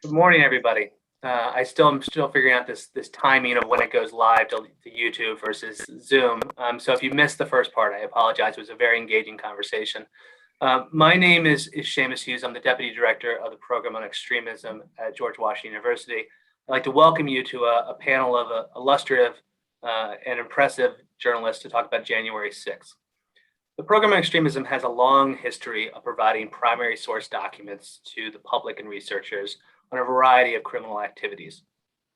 Good morning, everybody. I'm still figuring out this timing of when it goes live to YouTube versus Zoom. So if you missed the first part, I apologize. It was a very engaging conversation. My name is Seamus Hughes. I'm the Deputy Director of the Program on Extremism at George Washington University. I'd like to welcome you to a panel of illustrative and impressive journalists to talk about January 6th. The Program on Extremism has a long history of providing primary source documents to the public and researchers on a variety of criminal activities.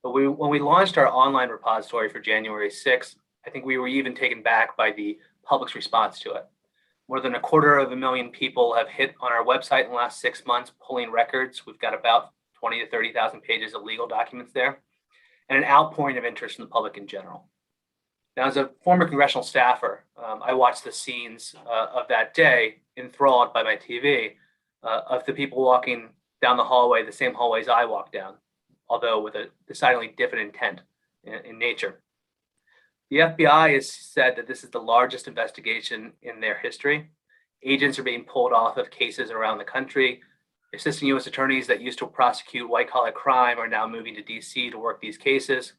But when we launched our online repository for January 6th, I think we were even taken back by the public's response to it. More than 250,000 people have hit on our website in the last 6 months pulling records. We've got about 20 to 30,000 pages of legal documents there, and an outpouring of interest in the public in general. Now, as a former congressional staffer, I watched the scenes of that day, enthralled by my TV, of the people walking down the hallway, the same hallways I walked down, although with a decidedly different intent in nature. The FBI has said that this is the largest investigation in their history. Agents are being pulled off of cases around the country. Assistant U.S. attorneys that used to prosecute white-collar crime are now moving to D.C. to work these cases.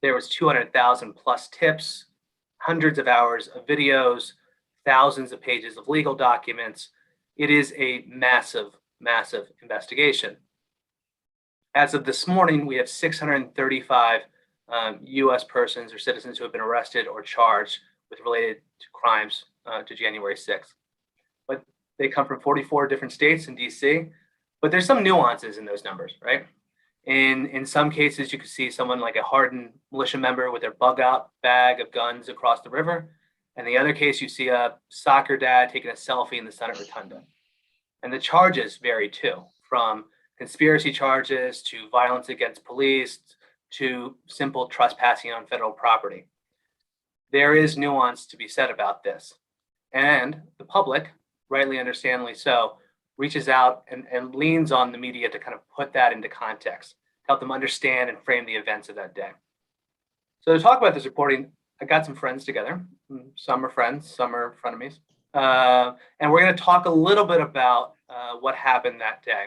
There was 200,000 plus tips, hundreds of hours of videos, thousands of pages of legal documents. It is a massive, massive investigation. As of this morning, we have 635 U.S. persons or citizens who have been arrested or charged with related to crimes to January 6th. But they come from 44 different states in D.C., but there's some nuances in those numbers, right? In some cases, you could see someone like a hardened militia member with their bug-out bag of guns across the river. And the other case, you see a soccer dad taking a selfie in the Senate Rotunda. And the charges vary too, from conspiracy charges to violence against police to simple trespassing on federal property. There is nuance to be said about this. And the public, rightly understandably so, reaches out and leans on the media to kind of put that into context, help them understand and frame the events of that day. So to talk about this reporting, I got some friends together. Some are friends, some are frenemies. And we're going to talk a little bit about what happened that day.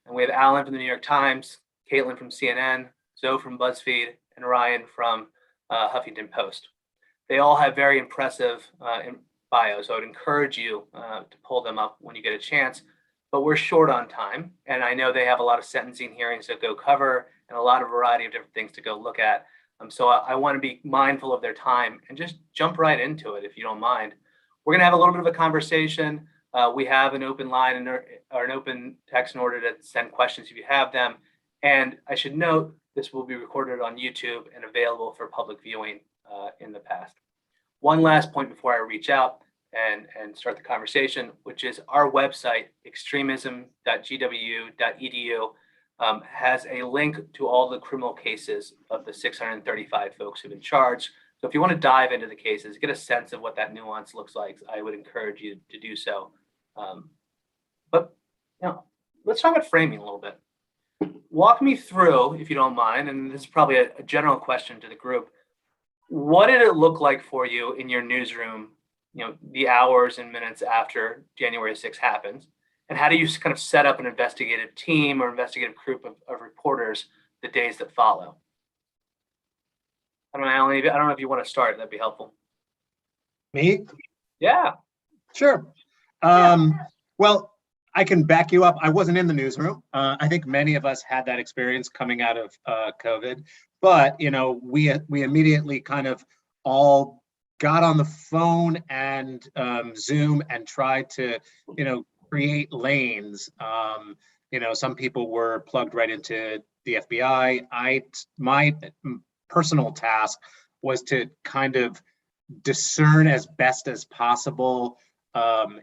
And we have Alan from the New York Times, Caitlin from CNN, Zoe from BuzzFeed, and Ryan from Huffington Post. They all have very impressive bios, so I would encourage you to pull them up when you get a chance. But we're short on time, and I know they have a lot of sentencing hearings to go cover and a lot of variety of different things to go look at. So I want to be mindful of their time and just jump right into it, if you don't mind. We're going to have a little bit of a conversation. We have an open line or an open text in order to send questions if you have them. And I should note, this will be recorded on YouTube and available for public viewing in the past. One last point before I reach out and start the conversation, which is our website, extremism.gwu.edu, has a link to all the criminal cases of the 635 folks who've been charged. So if you want to dive into the cases, get a sense of what that nuance looks like, I would encourage you to do so. But let's talk about framing a little bit. Walk me through, if you don't mind, and this is probably a general question to the group. What did it look like for you in your newsroom, the hours and minutes after January 6th happens? And how do you kind of set up an investigative team or investigative group of reporters the days that follow? I don't know, Alan, I don't know if you want to start. That'd be helpful. Me? Yeah. Sure. Well, I can back you up. I wasn't in the newsroom. I think many of us had that experience coming out of COVID. But, we immediately kind of all got on the phone and Zoom and tried to, create lanes. Some people were plugged right into the FBI. My personal task was to kind of discern as best as possible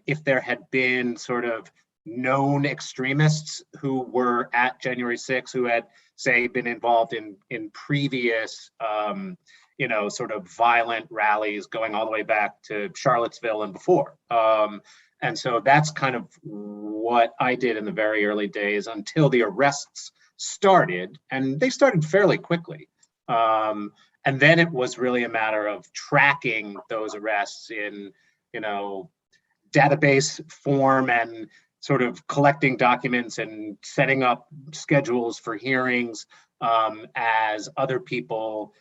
if there had been sort of known extremists who were at January 6th, who had, say, been involved in previous, sort of violent rallies going all the way back to Charlottesville and before. And so that's kind of what I did in the very early days until the arrests started, and they started fairly quickly. And then it was really a matter of tracking those arrests in, database form and sort of collecting documents and setting up schedules for hearings, as other people,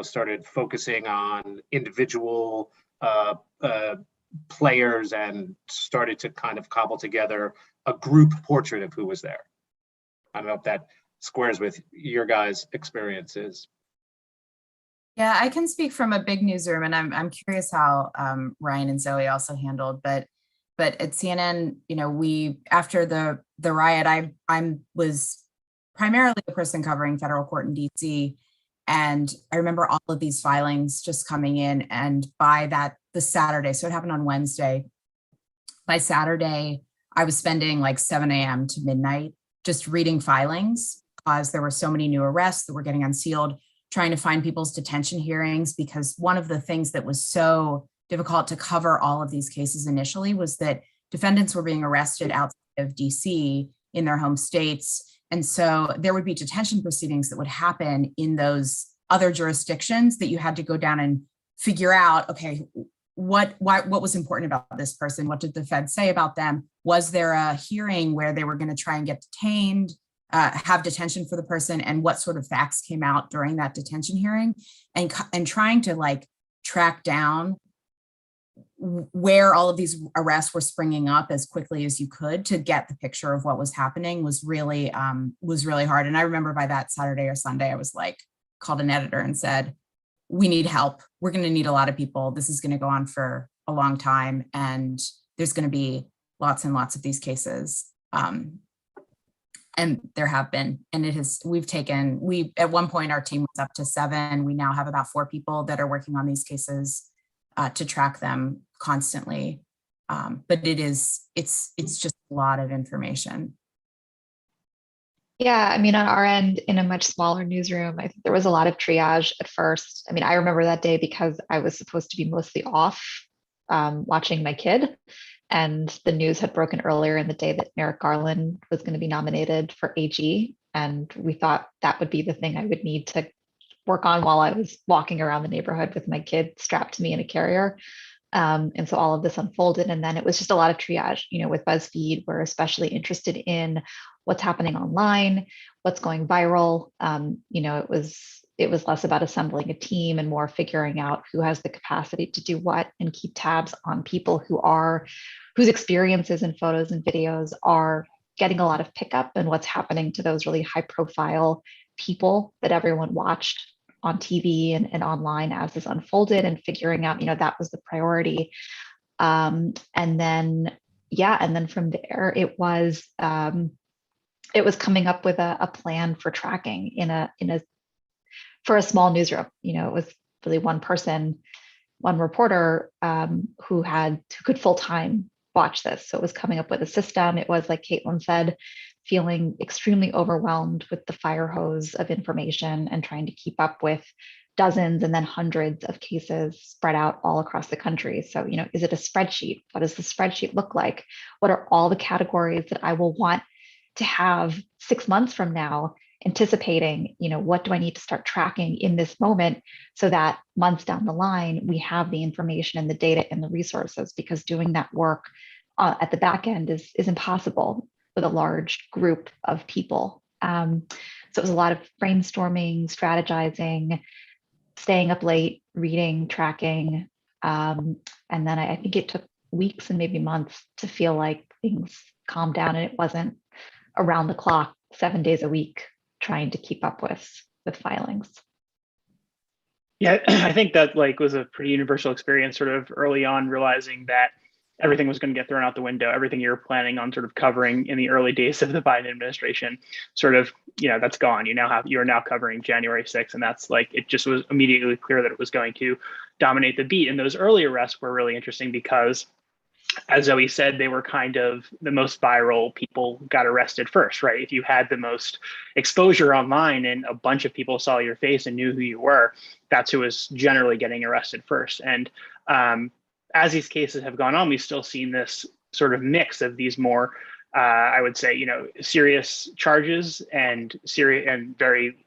started focusing on individual players and started to kind of cobble together a group portrait of who was there. I don't know if that squares with your guys' experiences. Yeah, I can speak from a big newsroom, and I'm curious how Ryan and Zoe also handled. But at CNN, we, after the riot, I was primarily the person covering federal court in DC, and I remember all of these filings just coming in. And by the Saturday, so it happened on Wednesday. By Saturday, I was spending like 7 a.m. to midnight just reading filings, because there were so many new arrests that were getting unsealed, trying to find people's detention hearings, because one of the things that was so difficult to cover all of these cases initially was that defendants were being arrested outside of DC in their home states. And so there would be detention proceedings that would happen in those other jurisdictions that you had to go down and figure out, okay, what was important about this person? What did the Fed say about them? Was there a hearing where they were going to try and get detained, have detention for the person, and what sort of facts came out during that detention hearing, and trying to like track down where all of these arrests were springing up as quickly as you could to get the picture of what was happening was really hard. And I remember by that Saturday or Sunday, I was like, called an editor and said, we need help. We're going to need a lot of people. This is going to go on for a long time, and there's going to be lots and lots of these cases. And there have been, and at one point our team was up to 7. We now have about 4 people that are working on these cases to track them constantly. But it's just a lot of information. Yeah, I mean, on our end, in a much smaller newsroom, I think there was a lot of triage at first. I mean, I remember that day because I was supposed to be mostly off watching my kid. And the news had broken earlier in the day that Merrick Garland was going to be nominated for AG. And we thought that would be the thing I would need to work on while I was walking around the neighborhood with my kid strapped to me in a carrier. And so all of this unfolded. And then it was just a lot of triage. With BuzzFeed, we're especially interested in what's happening online, what's going viral. It was less about assembling a team and more figuring out who has the capacity to do what, and keep tabs on people whose experiences and photos and videos are getting a lot of pickup, and what's happening to those really high profile people that everyone watched on TV and online as this unfolded, and figuring out, that was the priority. And then from there, it was coming up with a plan for tracking for a small newsroom. It was really one person, one reporter who could full-time watch this. So it was coming up with a system. It was, like Caitlin said, feeling extremely overwhelmed with the fire hose of information and trying to keep up with dozens and then hundreds of cases spread out all across the country. So, is it a spreadsheet? What does the spreadsheet look like? What are all the categories that I will want to have 6 months from now, anticipating, what do I need to start tracking in this moment so that months down the line, we have the information and the data and the resources, because doing that work at the back end is impossible with a large group of people. So it was a lot of brainstorming, strategizing, staying up late, reading, tracking. And then I think it took weeks and maybe months to feel like things calmed down, and it wasn't around the clock, 7 days a week, trying to keep up with filings. Yeah, I think that was a pretty universal experience sort of early on, realizing that everything was going to get thrown out the window. Everything you were planning on sort of covering in the early days of the Biden administration, sort of, that's gone. You are now covering January 6th, and that's it just was immediately clear that it was going to dominate the beat. And those early arrests were really interesting because, as Zoe said, they were kind of the most viral. People got arrested first, right? If you had the most exposure online and a bunch of people saw your face and knew who you were, that's who was generally getting arrested first. And as these cases have gone on, we've still seen this sort of mix of these more, I would say, serious charges and very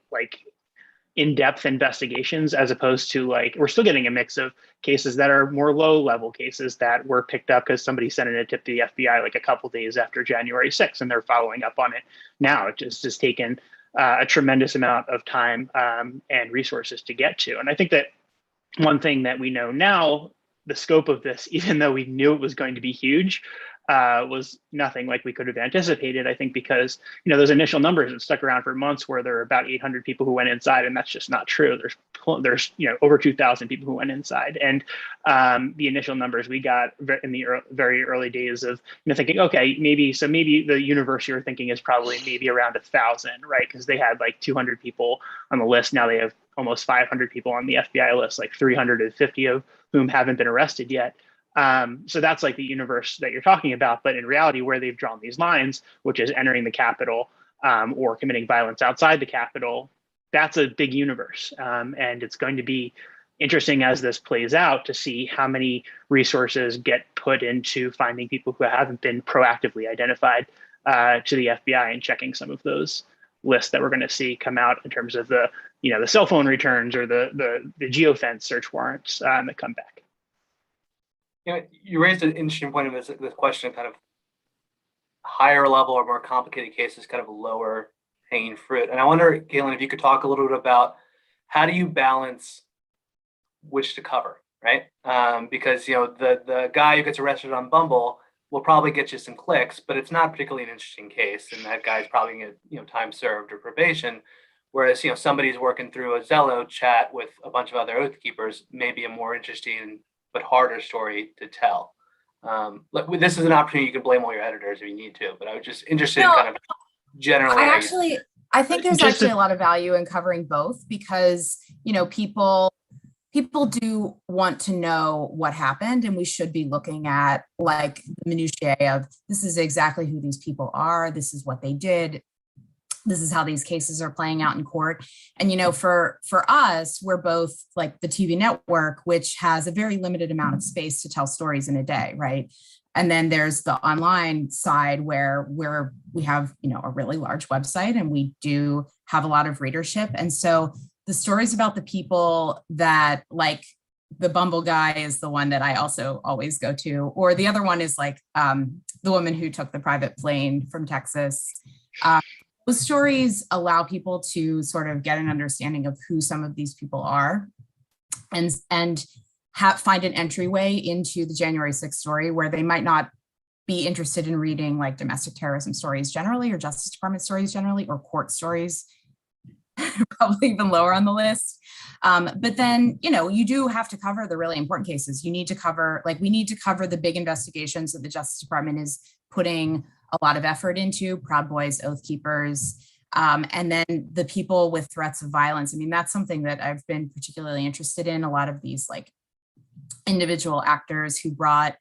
in-depth investigations, as opposed to like, we're still getting a mix of cases that are more low-level cases that were picked up because somebody sent in a tip to the FBI like a couple days after January 6th, and they're following up on it now. It just taken a tremendous amount of time and resources to get to. And I think that one thing that we know now, the scope of this, even though we knew it was going to be huge, was nothing like we could have anticipated. I think because, you know, those initial numbers that stuck around for months where there were about 800 people who went inside, and that's just not true. There's you know, over 2,000 people who went inside, and the initial numbers we got in the very early days of, you know, thinking, okay, maybe the universe you're thinking is probably maybe around 1,000, right? Because they had like 200 people on the list. Now they have almost 500 people on the FBI list, like 350 of whom haven't been arrested yet. So that's like the universe that you're talking about. But in reality, where they've drawn these lines, which is entering the Capitol or committing violence outside the Capitol, that's a big universe. And it's going to be interesting as this plays out to see how many resources get put into finding people who haven't been proactively identified to the FBI and checking some of those lists that we're going to see come out in terms of the, you know, the cell phone returns or the geofence search warrants that come back. You know, you raised an interesting point of this question of kind of higher level or more complicated cases, kind of lower hanging fruit. And I wonder, Galen, if you could talk a little bit about how do you balance which to cover, right? Because, you know, the guy who gets arrested on Bumble will probably get you some clicks, but it's not particularly an interesting case, and that guy's probably going to get, you know, time served or probation. Whereas, you know, somebody's working through a Zello chat with a bunch of other oath keepers may be a more interesting but harder story to tell. This is an opportunity. You can blame all your editors if you need to, but I was just interested in kind of generally. I think there's actually a lot of value in covering both, because, you know, people do want to know what happened, and we should be looking at like the minutiae of, this is exactly who these people are, this is what they did, this is how these cases are playing out in court. And, you know, for us, we're both like the TV network, which has a very limited amount of space to tell stories in a day, right? And then there's the online side where we have, you know, a really large website, and we do have a lot of readership. And so the stories about the people that, like, the Bumble guy is the one that I also always go to, or the other one is like the woman who took the private plane from Texas. Those stories allow people to sort of get an understanding of who some of these people are, and find an entryway into the January 6th story where they might not be interested in reading like domestic terrorism stories generally, or Justice Department stories generally, or court stories, probably even lower on the list. But then, you know, you do have to cover the really important cases. You need to cover, like, we need to cover the big investigations that the Justice Department is putting a lot of effort into, Proud Boys, Oath Keepers, and then the people with threats of violence. I mean, that's something that I've been particularly interested in. A lot of these like individual actors who brought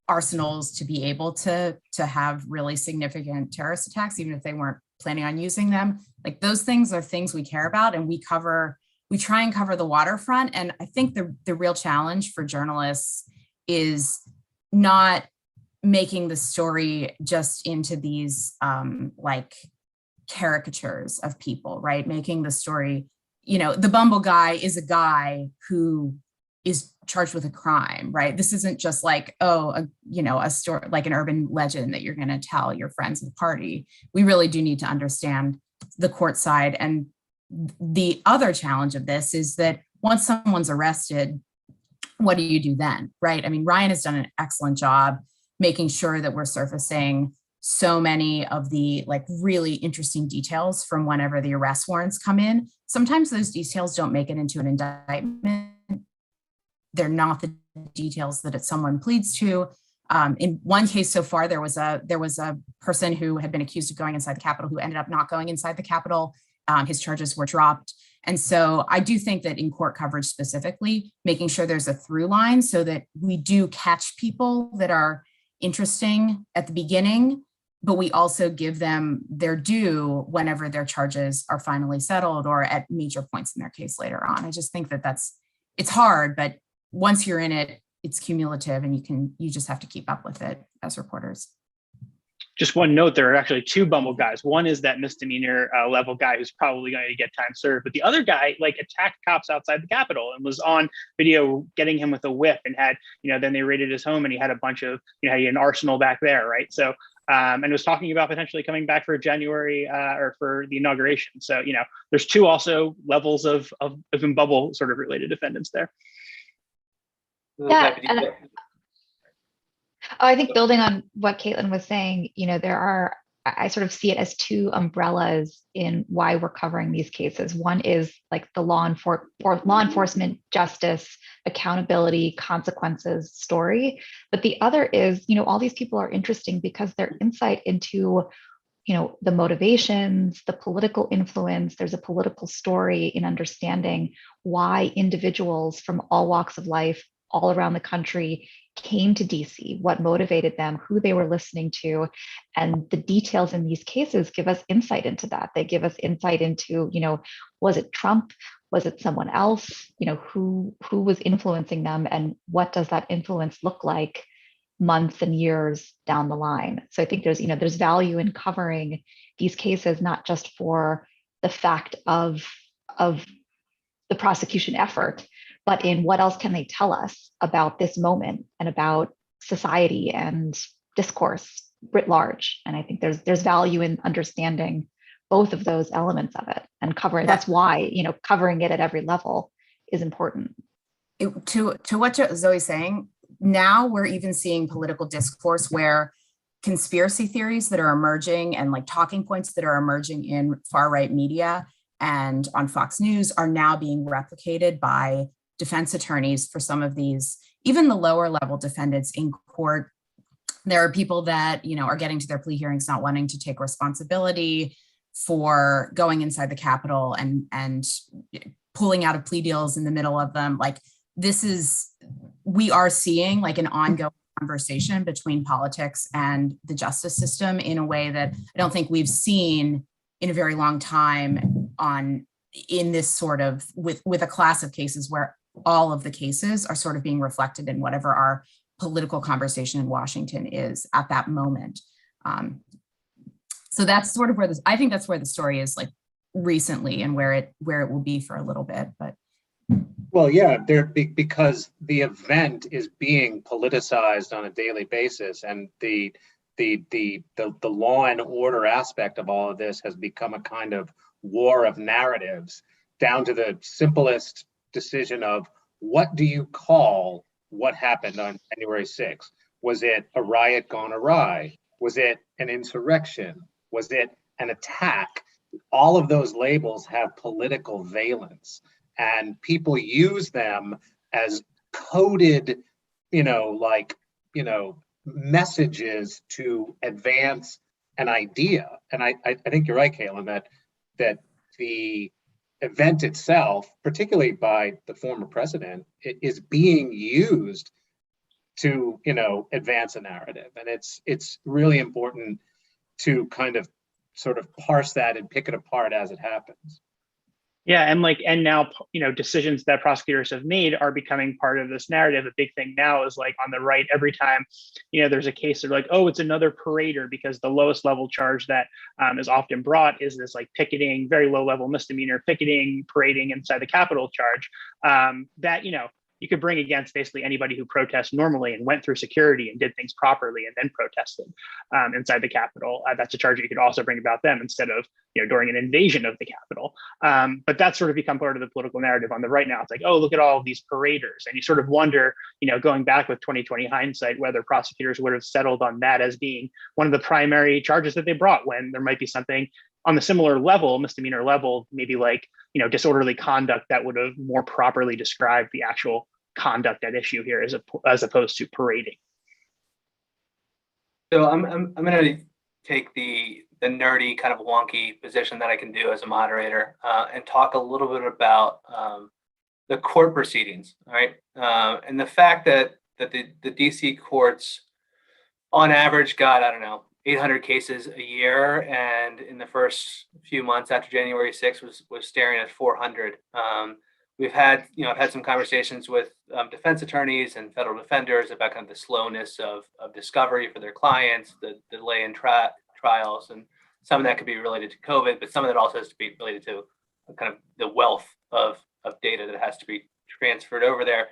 arsenals to be able to have really significant terrorist attacks, even if they weren't planning on using them. Like, those things are things we care about, and we try and cover the waterfront. And I think the real challenge for journalists is not making the story just into these like caricatures of people, right? Making the story, you know, the Bumble guy is a guy who is charged with a crime, right? This isn't just like, a story, like an urban legend that you're going to tell your friends at the party. We really do need to understand the court side. And the other challenge of this is that once someone's arrested, what do you do then, right? I mean, Ryan has done an excellent job making sure that we're surfacing so many of the like really interesting details from whenever the arrest warrants come in. Sometimes those details don't make it into an indictment. They're not the details that someone pleads to. In one case so far, there was a person who had been accused of going inside the Capitol who ended up not going inside the Capitol. His charges were dropped. And so I do think that in court coverage specifically, making sure there's a through line so that we do catch people that are interesting at the beginning, but we also give them their due whenever their charges are finally settled or at major points in their case later on. I just think that it's hard, but once you're in it, it's cumulative, and you just have to keep up with it as reporters. Just one note, there are actually two Bumble guys. One is that misdemeanor level guy who's probably going to get time served, but the other guy like attacked cops outside the Capitol and was on video getting him with a whip and had, then they raided his home and he had a bunch of, he had an arsenal back there, right? So, and was talking about potentially coming back for January or for the inauguration. So, there's two also levels of Bumble sort of related defendants there. Yeah, and I think building on what Caitlin was saying, I sort of see it as two umbrellas in why we're covering these cases. One is like the law enforcement, justice, accountability, consequences story. But the other is, all these people are interesting because their insight into, the motivations, the political influence, there's a political story in understanding why individuals from all walks of life all around the country came to DC, what motivated them, who they were listening to. And the details in these cases give us insight into that. They give us insight into, was it Trump? Was it someone else? Who was influencing them, and what does that influence look like months and years down the line? So I think there's value in covering these cases, not just for the fact of the prosecution effort, but in what else can they tell us about this moment and about society and discourse writ large. And I think there's value in understanding both of those elements of it and covering. That's why, covering it at every level is important. To what Zoe's saying, now we're even seeing political discourse where conspiracy theories that are emerging and like talking points that are emerging in far right media and on Fox News are now being replicated by defense attorneys for some of these, even the lower level defendants in court. There are people that, are getting to their plea hearings not wanting to take responsibility for going inside the Capitol and pulling out of plea deals in the middle of them. Like we are seeing like an ongoing conversation between politics and the justice system in a way that I don't think we've seen in a very long time in this sort of with a class of cases where all of the cases are sort of being reflected in whatever our political conversation in Washington is at that moment. So that's sort of I think that's where the story is like recently and where it will be for a little bit, but. Well, yeah, because the event is being politicized on a daily basis, and the law and order aspect of all of this has become a kind of war of narratives, down to the simplest decision of what do you call what happened on January 6th? Was it a riot gone awry? Was it an insurrection? Was it an attack? All of those labels have political valence, and people use them as coded, messages to advance an idea. And I think you're right, Caitlin, that the event itself, particularly by the former president, is being used to, advance a narrative. And it's really important to kind of sort of parse that and pick it apart as it happens. Yeah, and now, decisions that prosecutors have made are becoming part of this narrative. A big thing now is like on the right, every time, there's a case, they're like, oh, it's another parader, because the lowest level charge that is often brought is this like picketing, very low level misdemeanor picketing, parading inside the Capitol charge that, you could bring against basically anybody who protests normally and went through security and did things properly and then protested inside the Capitol. That's a charge you could also bring about them instead of, during an invasion of the Capitol. But that's sort of become part of the political narrative on the right now. It's like, oh, look at all of these paraders. And you sort of wonder, going back with 2020 hindsight, whether prosecutors would have settled on that as being one of the primary charges that they brought, when there might be something on the similar level, misdemeanor level, maybe like, disorderly conduct that would have more properly described the actual conduct at issue here as opposed to parading. So I'm going to take the nerdy kind of wonky position that I can do as a moderator and talk a little bit about the court proceedings, all right? And the fact that the DC courts on average got, 800 cases a year, and in the first few months after January 6th was staring at 400. We've had, I've had some conversations with defense attorneys and federal defenders about kind of the slowness of discovery for their clients, the delay in trials, and some of that could be related to COVID, but some of that also has to be related to kind of the wealth of data that has to be transferred over there.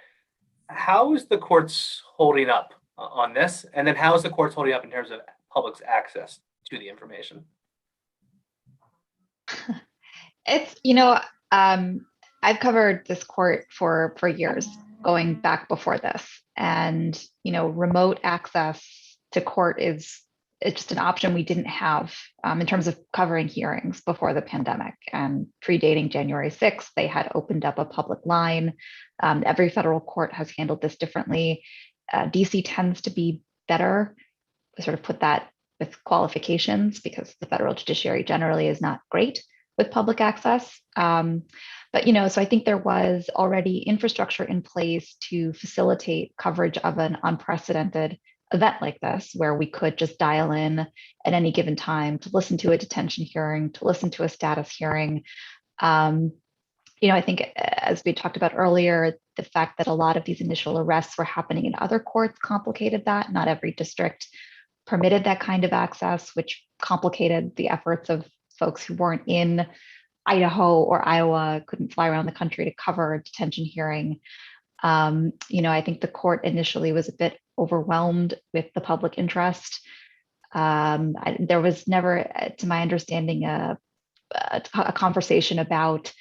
How is the courts holding up on this? And then how is the courts holding up in terms of public's access to the information? It's, I've covered this court for years, going back before this. And, remote access to court it's just an option we didn't have in terms of covering hearings before the pandemic. And predating January 6th, they had opened up a public line. Every federal court has handled this differently. DC tends to be better. I sort of put that with qualifications because the federal judiciary generally is not great with public access. But, so I think there was already infrastructure in place to facilitate coverage of an unprecedented event like this, where we could just dial in at any given time to listen to a detention hearing, to listen to a status hearing. I think, as we talked about earlier, the fact that a lot of these initial arrests were happening in other courts complicated that. Not every district permitted that kind of access, which complicated the efforts of folks who weren't in Idaho or Iowa, couldn't fly around the country to cover a detention hearing. I think the court initially was a bit overwhelmed with the public interest. There was never, to my understanding, a conversation about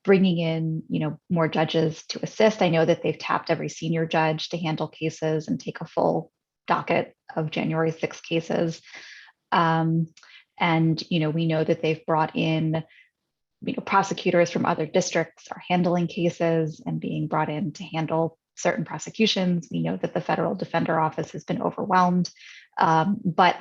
bringing in, more judges to assist. I know that they've tapped every senior judge to handle cases and take a full docket of January 6th cases. And, we know that they've brought in, prosecutors from other districts are handling cases and being brought in to handle certain prosecutions. We know that the federal defender office has been overwhelmed, but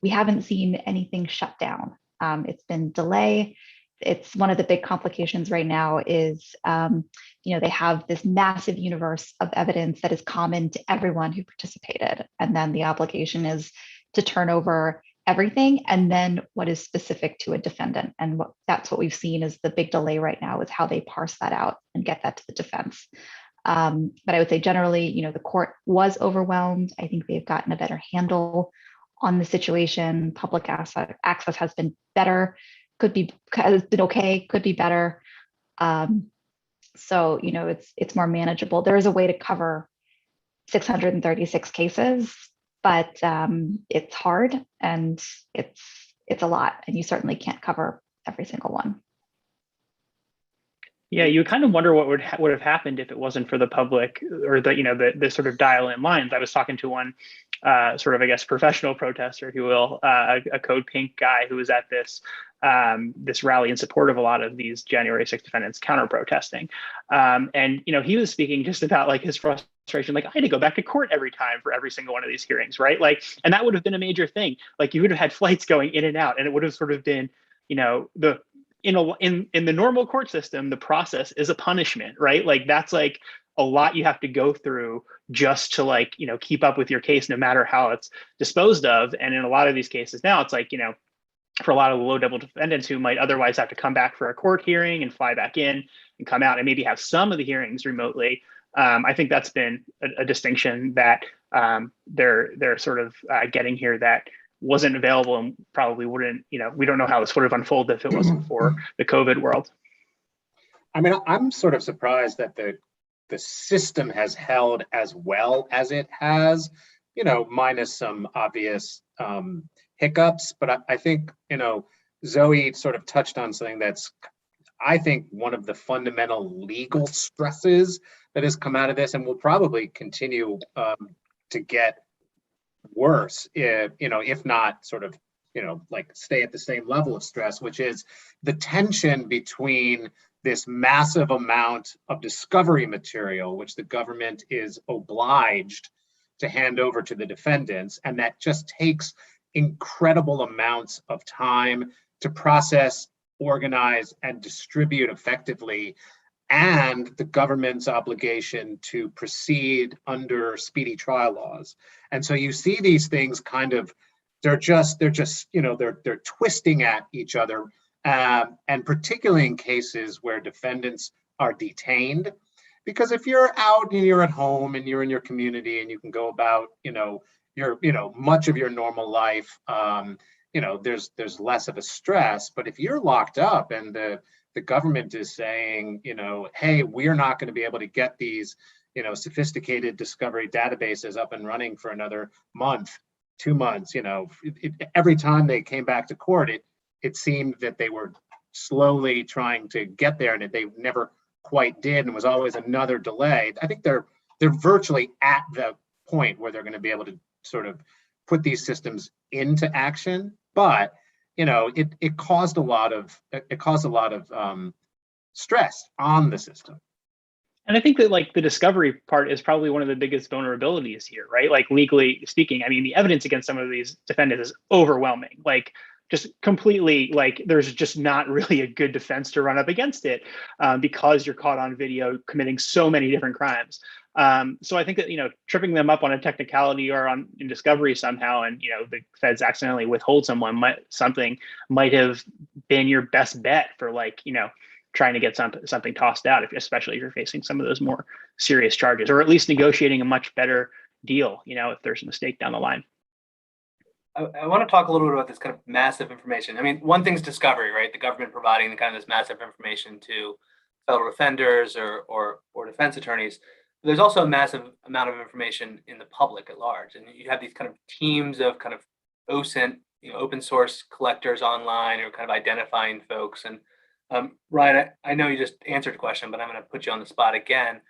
we haven't seen anything shut down. It's been delay. It's one of the big complications right now is, they have this massive universe of evidence that is common to everyone who participated. And then the obligation is to turn over everything and then what is specific to a defendant. And that's what we've seen is the big delay right now is how they parse that out and get that to the defense. But I would say generally, the court was overwhelmed. I think they've gotten a better handle on the situation. Public access has been better, has been okay, could be better. So, it's more manageable. There is a way to cover 636 cases, but it's hard and it's a lot, and you certainly can't cover every single one. Yeah, you kind of wonder what would have happened if it wasn't for the public or the sort of dial-in lines. I was talking to one sort of, I guess, professional protester, if you will, a Code Pink guy who was at this rally in support of a lot of these January 6th defendants counter protesting, and he was speaking just about like his frustration, like I had to go back to court every time for every single one of these hearings, right? Like, and that would have been a major thing. Like you would have had flights going in and out, and it would have sort of been, in the normal court system, the process is a punishment, right? Like that's like a lot you have to go through just to keep up with your case, no matter how it's disposed of. And in a lot of these cases now, it's like, for a lot of the low-level defendants who might otherwise have to come back for a court hearing and fly back in and come out and maybe have some of the hearings remotely. I think that's been a distinction that they're sort of getting here that wasn't available and probably wouldn't, we don't know how this would have unfolded if it wasn't for the COVID world. I mean, I'm sort of surprised that the system has held as well as it has, minus some obvious hiccups. But I think, Zoe sort of touched on something that's, I think, one of the fundamental legal stresses that has come out of this and will probably continue to get worse, if not sort of, stay at the same level of stress, which is the tension between this massive amount of discovery material, which the government is obliged to hand over to the defendants, and that just takes incredible amounts of time to process, organize, and distribute effectively, and the government's obligation to proceed under speedy trial laws. And so you see these things kind of, they're twisting at each other, and particularly in cases where defendants are detained. Because if you're out and you're at home and you're in your community and you can go about, your, much of your normal life, there's less of a stress. But if you're locked up and the government is saying, hey, we're not going to be able to get these, sophisticated discovery databases up and running for another month, 2 months, every time they came back to court, it seemed that they were slowly trying to get there and they never quite did, and was always another delay. I think they're virtually at the point where they're going to be able to sort of put these systems into action. But it caused a lot of stress on the system. And I think that like the discovery part is probably one of the biggest vulnerabilities here, right? Like legally speaking, I mean, the evidence against some of these defendants is overwhelming. Like just completely, like there's just not really a good defense to run up against it because you're caught on video committing so many different crimes. So I think that, tripping them up on a technicality or in discovery somehow, and, the feds accidentally withhold something might have been your best bet for like, trying to get something tossed out, especially if you're facing some of those more serious charges, or at least negotiating a much better deal, if there's a mistake down the line. I want to talk a little bit about this kind of massive information. I mean, one thing's discovery, right? The government providing the kind of this massive information to federal defenders or defense attorneys. There's also a massive amount of information in the public at large. And you have these kind of teams of kind of OSINT, open source collectors online, or kind of identifying folks. And Ryan, I know you just answered the question, but I'm going to put you on the spot again.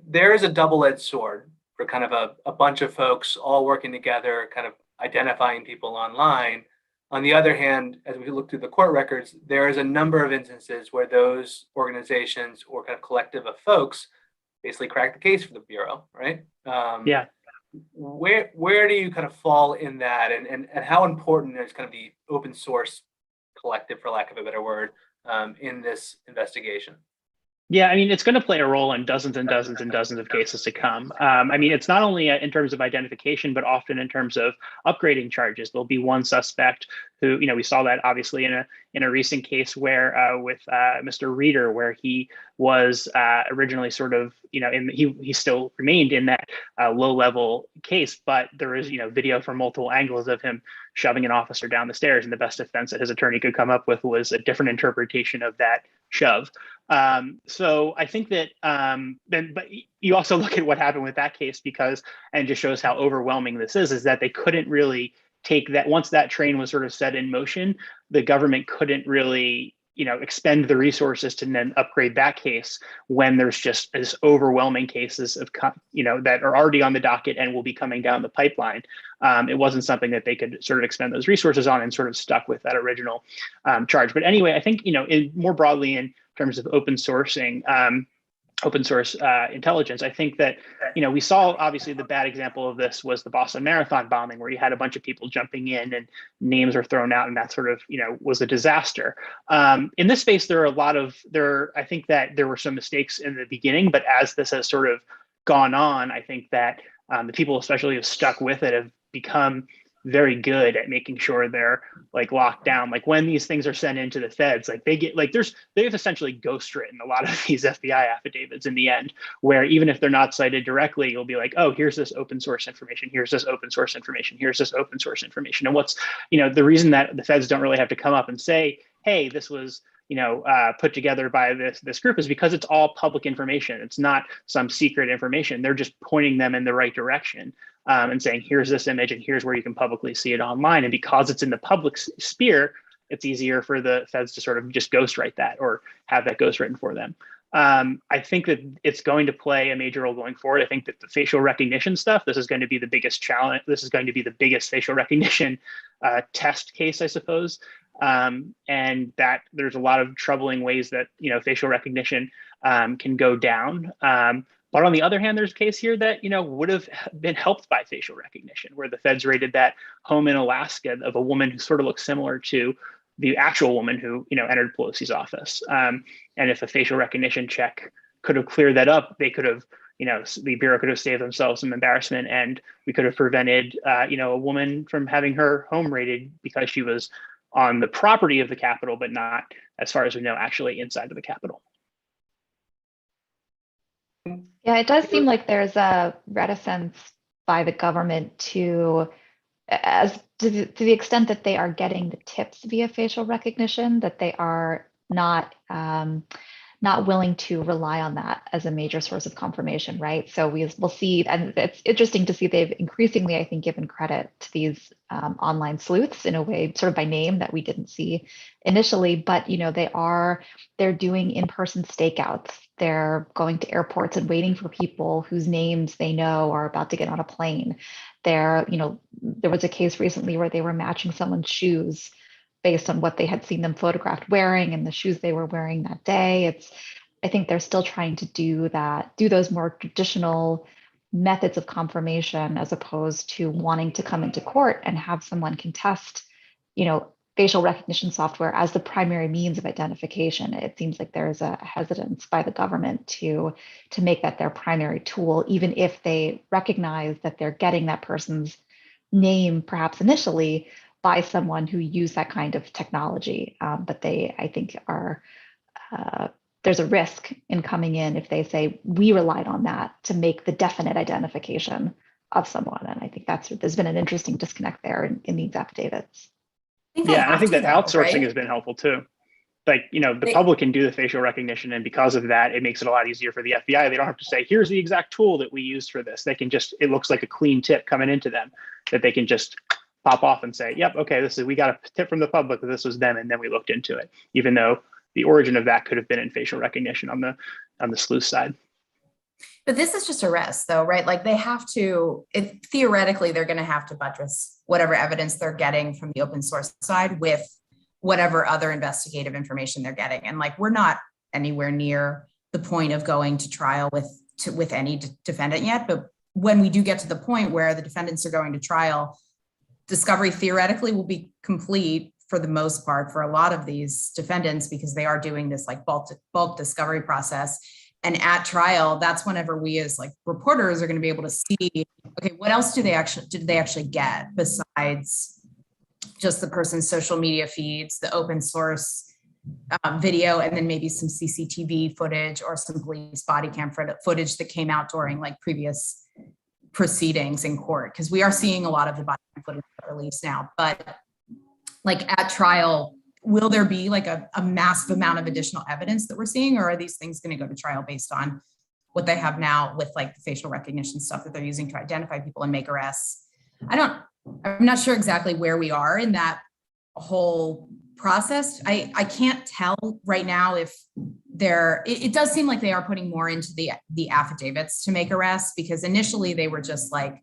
There is a double-edged sword for kind of a bunch of folks all working together, kind of identifying people online. On the other hand, as we look through the court records, there is a number of instances where those organizations or kind of collective of folks basically crack the case for the Bureau, right? Yeah. Where do you kind of fall in that, and how important is kind of the open source collective, for lack of a better word, in this investigation? Yeah, I mean, it's going to play a role in dozens and dozens and dozens of cases to come. I mean, it's not only in terms of identification, but often in terms of upgrading charges. There'll be one suspect who, we saw that obviously in a recent case where with Mr. Reeder, where he was originally sort of, he still remained in that low-level case, but there was, video from multiple angles of him shoving an officer down the stairs, and the best defense that his attorney could come up with was a different interpretation of that shove. So I think that but you also look at what happened with that case, because, and just shows how overwhelming this is that they couldn't really take that. Once that train was sort of set in motion, the government couldn't really, expend the resources to then upgrade that case when there's just this overwhelming cases of, that are already on the docket and will be coming down the pipeline. It wasn't something that they could sort of expend those resources on, and sort of stuck with that original charge. But anyway, I think, more broadly in terms of open source intelligence, I think that, we saw obviously the bad example of this was the Boston Marathon bombing, where you had a bunch of people jumping in and names were thrown out, and that sort of, was a disaster. In this space, I think that there were some mistakes in the beginning, but as this has sort of gone on, I think that the people especially who have stuck with it have become very good at making sure they're like locked down. Like when these things are sent into the feds, like they've essentially ghost written a lot of these FBI affidavits in the end, where even if they're not cited directly, you'll be like, oh, here's this open source information, here's this open source information, here's this open source information. And what's, the reason that the feds don't really have to come up and say, hey, this was, put together by this group, is because it's all public information. It's not some secret information. They're just pointing them in the right direction. And saying, here's this image and here's where you can publicly see it online. And because it's in the public sphere, it's easier for the feds to sort of just ghostwrite that, or have that ghostwritten for them. I think that it's going to play a major role going forward. I think that the facial recognition stuff, this is going to be the biggest challenge. This is going to be the biggest facial recognition test case, I suppose. And that there's a lot of troubling ways that, facial recognition can go down. But on the other hand, there's a case here that, would have been helped by facial recognition, where the feds raided that home in Alaska of a woman who sort of looks similar to the actual woman who, entered Pelosi's office. And if a facial recognition check could have cleared that up, they could have, the Bureau could have saved themselves some embarrassment, and we could have prevented, a woman from having her home raided because she was on the property of the Capitol, but not, as far as we know, actually inside of the Capitol. Yeah, it does seem like there's a reticence by the government to, as to the extent that they are getting the tips via facial recognition, that they are not willing to rely on that as a major source of confirmation, right? So we'll see, and it's interesting to see they've increasingly, I think, given credit to these online sleuths in a way, sort of by name, that we didn't see initially. But they're doing in-person stakeouts. They're going to airports and waiting for people whose names they know are about to get on a plane. There was a case recently where they were matching someone's shoes based on what they had seen them photographed wearing and the shoes they were wearing that day. I think they're still trying to do those more traditional methods of confirmation, as opposed to wanting to come into court and have someone contest, facial recognition software as the primary means of identification. It seems like there's a hesitance by the government to make that their primary tool, even if they recognize that they're getting that person's name, perhaps initially, by someone who used that kind of technology. But I think, there's a risk in coming in if they say, we relied on that to make the definite identification of someone. And I think there's been an interesting disconnect there in these affidavits. Yeah, and I think that outsourcing has been helpful too. Like, the public can do the facial recognition, and because of that, it makes it a lot easier for the FBI. They don't have to say, here's the exact tool that we used for this. They can it looks like a clean tip coming into them that they can just pop off and say, yep, okay, we got a tip from the public that this was them, and then we looked into it, even though the origin of that could have been in facial recognition on the sleuth side. But this is just arrest, though, right? Like, they have to, theoretically, they're going to have to buttress whatever evidence they're getting from the open source side with whatever other investigative information they're getting. And like, we're not anywhere near the point of going to trial with any defendant yet. But when we do get to the point where the defendants are going to trial, discovery theoretically will be complete for the most part for a lot of these defendants, because they are doing this like bulk discovery process. And at trial, that's whenever we as like reporters are going to be able to see, okay, what else did they actually get besides just the person's social media feeds, the open source video, and then maybe some CCTV footage or some police body cam footage that came out during like previous proceedings in court, because we are seeing a lot of the body cam footage released now. But like at trial, will there be like a massive amount of additional evidence that we're seeing, or are these things going to go to trial based on what they have now with like the facial recognition stuff that they're using to identify people and make arrests? I'm not sure exactly where we are in that whole process. I can't tell right now if it does seem like they are putting more into the affidavits to make arrests, because initially they were just like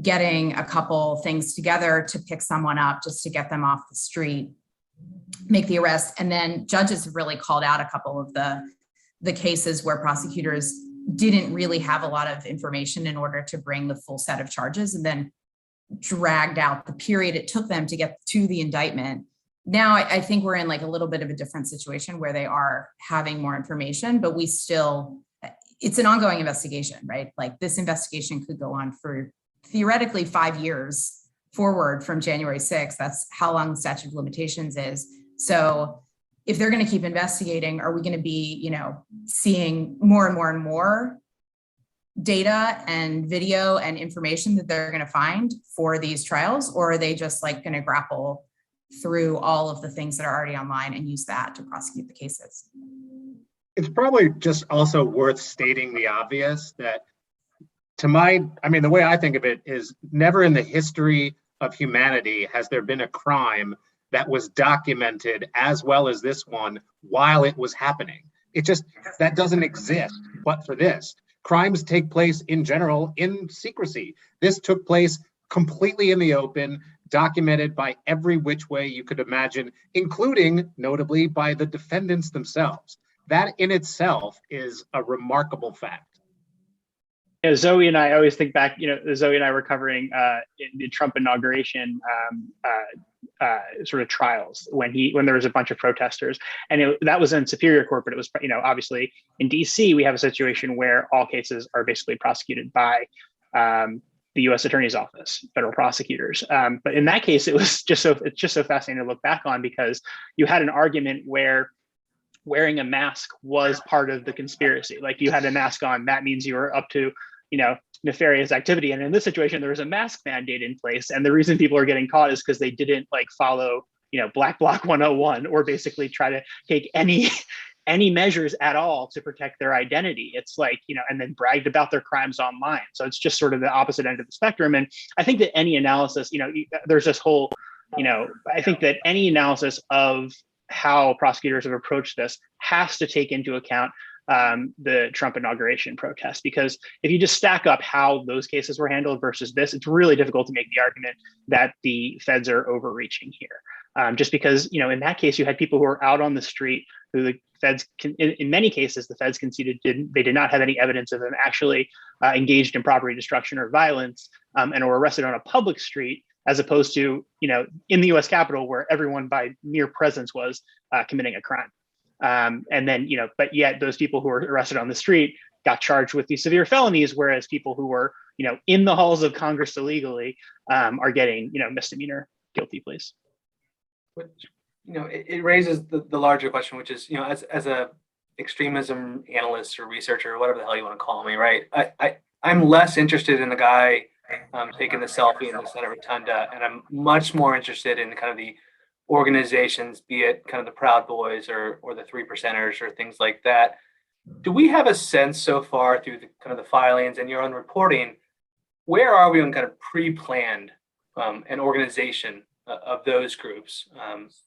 getting a couple things together to pick someone up just to get them off the street, make the arrest. And then judges have really called out a couple of the cases where prosecutors didn't really have a lot of information in order to bring the full set of charges, and then dragged out the period it took them to get to the indictment. Now I think we're in like a little bit of a different situation where they are having more information, but it's an ongoing investigation, right? Like, this investigation could go on for theoretically 5 years forward from January 6th. That's how long the statute of limitations is. So if they're going to keep investigating, are we going to be, seeing more and more and more data and video and information that they're going to find for these trials? Or are they just like going to grapple through all of the things that are already online and use that to prosecute the cases? It's probably just also worth stating the obvious that the way I think of it is, never in the history of humanity has there been a crime that was documented as well as this one while it was happening. That doesn't exist but for this. Crimes take place in general in secrecy. This took place completely in the open, documented by every which way you could imagine, including notably by the defendants themselves. That in itself is a remarkable fact. Zoe and I always think back, Zoe and I were covering in the Trump inauguration sort of trials when there was a bunch of protesters, and that was in Superior Court, but it was, obviously in DC, we have a situation where all cases are basically prosecuted by the U.S. Attorney's Office, federal prosecutors. But in that case, it's just so fascinating to look back on, because you had an argument where wearing a mask was part of the conspiracy. Like you had a mask on, that means you were up to, nefarious activity. And in this situation, there was a mask mandate in place. And the reason people are getting caught is because they didn't like follow, Black Bloc 101, or basically try to take any measures at all to protect their identity. It's like, and then bragged about their crimes online. So it's just sort of the opposite end of the spectrum. And I think that any analysis, there's this whole, I think that any analysis of how prosecutors have approached this has to take into account the Trump inauguration protest, because if you just stack up how those cases were handled versus this, it's really difficult to make the argument that the feds are overreaching here. Just because, in that case, you had people who were out on the street who the feds, in many cases, the feds conceded they did not have any evidence of them actually engaged in property destruction or violence, and were arrested on a public street, as opposed to, in the US Capitol, where everyone by mere presence was committing a crime. And then, but yet those people who were arrested on the street got charged with these severe felonies, whereas people who were, in the halls of Congress illegally are getting, misdemeanor guilty pleas. Which, it raises the larger question, which is, as a extremism analyst or researcher, or whatever the hell you want to call me, right? I'm less interested in the guy taking the selfie in the Senate Rotunda, and I'm much more interested in kind of the organizations, be it kind of the Proud Boys or the 3%ers or things like that. Do we have a sense so far through the kind of the filings and your own reporting, where are we on kind of pre-planned an organization of those groups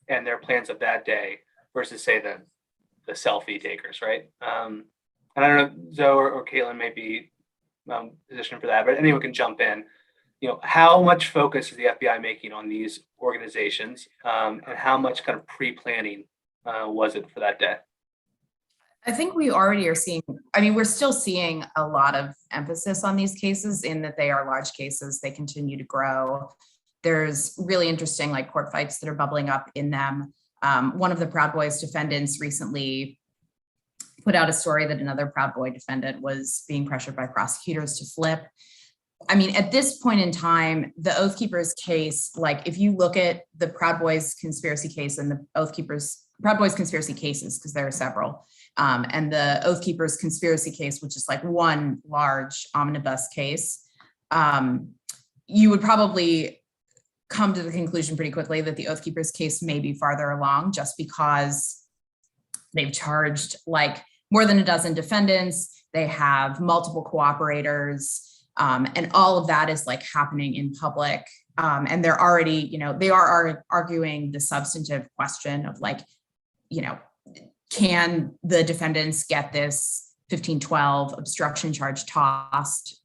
and their plans of that day versus, say, the selfie takers, right? And I don't know, Zoe or Caitlin may be positioned for that, but anyone can jump in. How much focus is the FBI making on these organizations, and how much kind of pre-planning was it for that day? I think we already are seeing, we're still seeing a lot of emphasis on these cases in that they are large cases. They continue to grow. There's really interesting court fights that are bubbling up in them. One of the Proud Boys defendants recently put out a story that another Proud Boy defendant was being pressured by prosecutors to flip. At this point in time, the Oath Keepers case, if you look at the Proud Boys conspiracy case and the Proud Boys conspiracy cases, because there are several, and the Oath Keepers conspiracy case, which is one large omnibus case, you would probably come to the conclusion pretty quickly that the Oath Keepers case may be farther along, just because they've charged more than a dozen defendants. They have multiple cooperators. And all of that is happening in public. And they're already, they are arguing the substantive question of can the defendants get this 1512 obstruction charge tossed?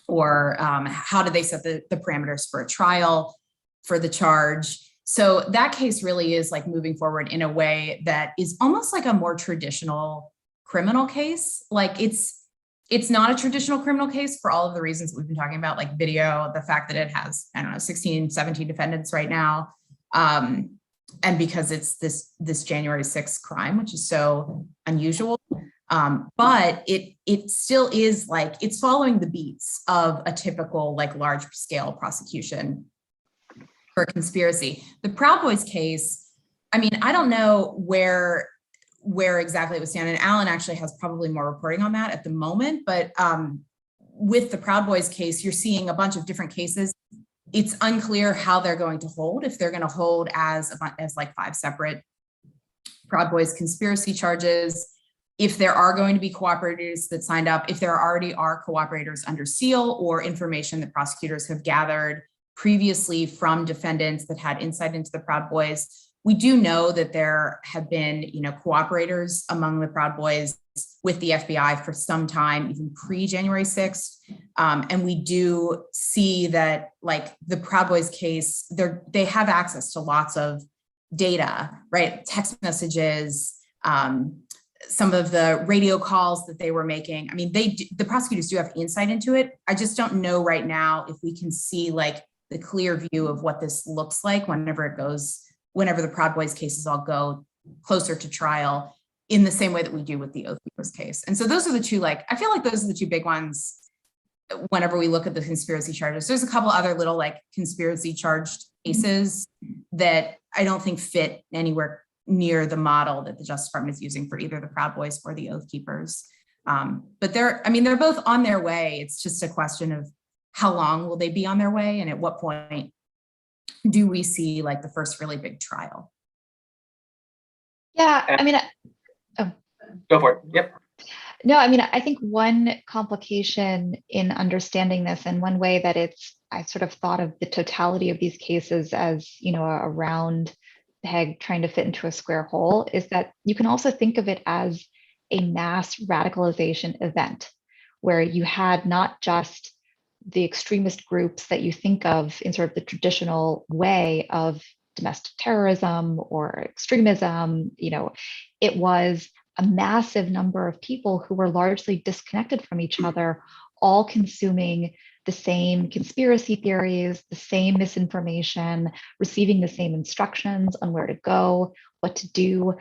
Or how do they set the parameters for a trial for the charge? So that case really is moving forward in a way that is almost like a more traditional criminal case. It's not a traditional criminal case for all of the reasons that we've been talking about, like video, the fact that it has, 16, 17 defendants right now. And because it's this January 6th crime, which is so unusual. But it still is it's following the beats of a typical large scale prosecution for conspiracy. The Proud Boys case, I don't know where exactly it was standing. And Alan actually has probably more reporting on that at the moment, but with the Proud Boys case, you're seeing a bunch of different cases. It's unclear how they're going to hold, if they're going to hold as 5 separate Proud Boys conspiracy charges, if there are going to be cooperators that signed up, if there already are cooperators under seal or information that prosecutors have gathered previously from defendants that had insight into the Proud Boys. We do know that there have been, cooperators among the Proud Boys with the FBI for some time, even pre-January 6th. And we do see that the Proud Boys case, they have access to lots of data, right? Text messages, some of the radio calls that they were making. The prosecutors do have insight into it. I just don't know right now if we can see the clear view of what this looks like whenever the Proud Boys cases all go closer to trial in the same way that we do with the Oath Keepers case. And so those are the two, I feel like those are the two big ones whenever we look at the conspiracy charges. There's a couple other little conspiracy charged cases that I don't think fit anywhere near the model that the Justice Department is using for either the Proud Boys or the Oath Keepers. But they're both on their way. It's just a question of how long will they be on their way, and at what point do we see like the first really big trial? Yeah, I mean, Go for it. Yep. no, I mean, I think one complication in understanding this, and one way that I sort of thought of the totality of these cases as, a round peg trying to fit into a square hole, is that you can also think of it as a mass radicalization event where you had not just the extremist groups that you think of in sort of the traditional way of domestic terrorism or extremism. It was a massive number of people who were largely disconnected from each other, all consuming the same conspiracy theories, the same misinformation, receiving the same instructions on where to go, what to do.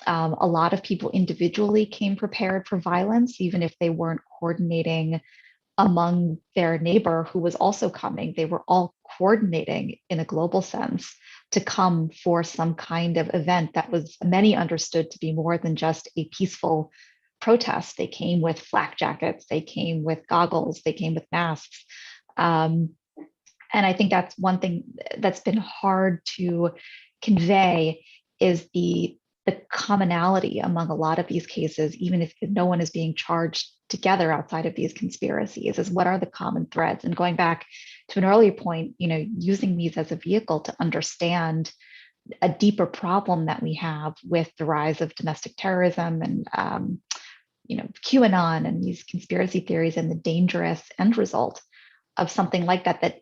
A lot of people individually came prepared for violence, even if they weren't coordinating among their neighbor who was also coming. They were all coordinating in a global sense to come for some kind of event that was many understood to be more than just a peaceful protest. They came with flak jackets, they came with goggles, they came with masks. And I think that's one thing that's been hard to convey is the commonality among a lot of these cases, even if no one is being charged together outside of these conspiracies, is what are the common threads? And going back to an earlier point, using these as a vehicle to understand a deeper problem that we have with the rise of domestic terrorism and QAnon and these conspiracy theories, and the dangerous end result of something like that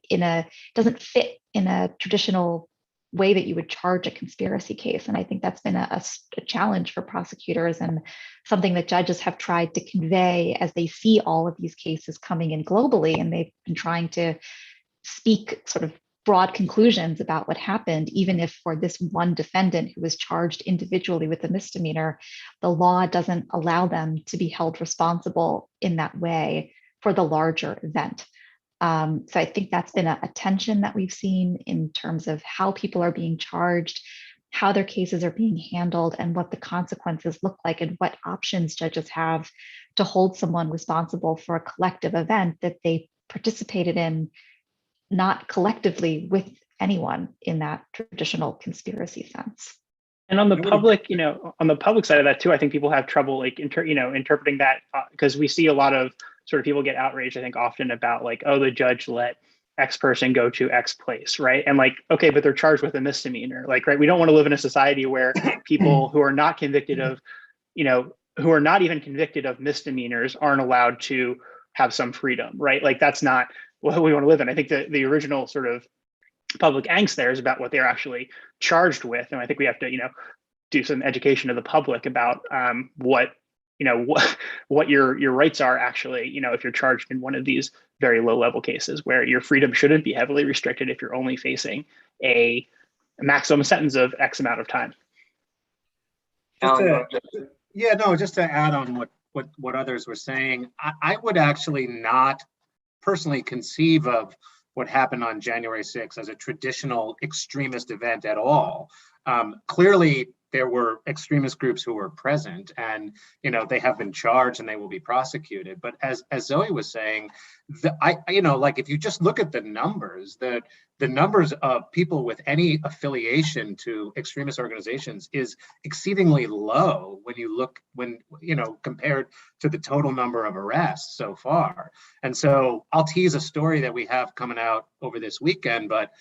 doesn't fit in a traditional way that you would charge a conspiracy case. And I think that's been a challenge for prosecutors, and something that judges have tried to convey as they see all of these cases coming in globally. And they've been trying to speak sort of broad conclusions about what happened, even if for this one defendant who was charged individually with a misdemeanor, the law doesn't allow them to be held responsible in that way for the larger event. So I think that's been a tension that we've seen in terms of how people are being charged, how their cases are being handled, and what the consequences look like, and what options judges have to hold someone responsible for a collective event that they participated in, not collectively with anyone in that traditional conspiracy sense. And on the public, on the public side of that too, I think people have trouble interpreting that, because we see a lot of sort of people get outraged, I think, often about like, oh, the judge let X person go to X place, right? And like, okay, but they're charged with a misdemeanor, like, right? We don't want to live in a society where people who are not convicted of, who are not even convicted of misdemeanors aren't allowed to have some freedom, right? Like, that's not what we want to live in. I think the original sort of public angst there is about what they're actually charged with. And I think we have to, do some education of the public about what your rights are actually, if you're charged in one of these very low level cases where your freedom shouldn't be heavily restricted if you're only facing a maximum sentence of X amount of time. Just to add on what others were saying, I would actually not personally conceive of what happened on January 6th as a traditional extremist event at all. Clearly, there were extremist groups who were present, and they have been charged and they will be prosecuted. But as Zoe was saying, if you just look at the numbers, the numbers of people with any affiliation to extremist organizations is exceedingly low when compared to the total number of arrests so far. And so I'll tease a story that we have coming out over this weekend, but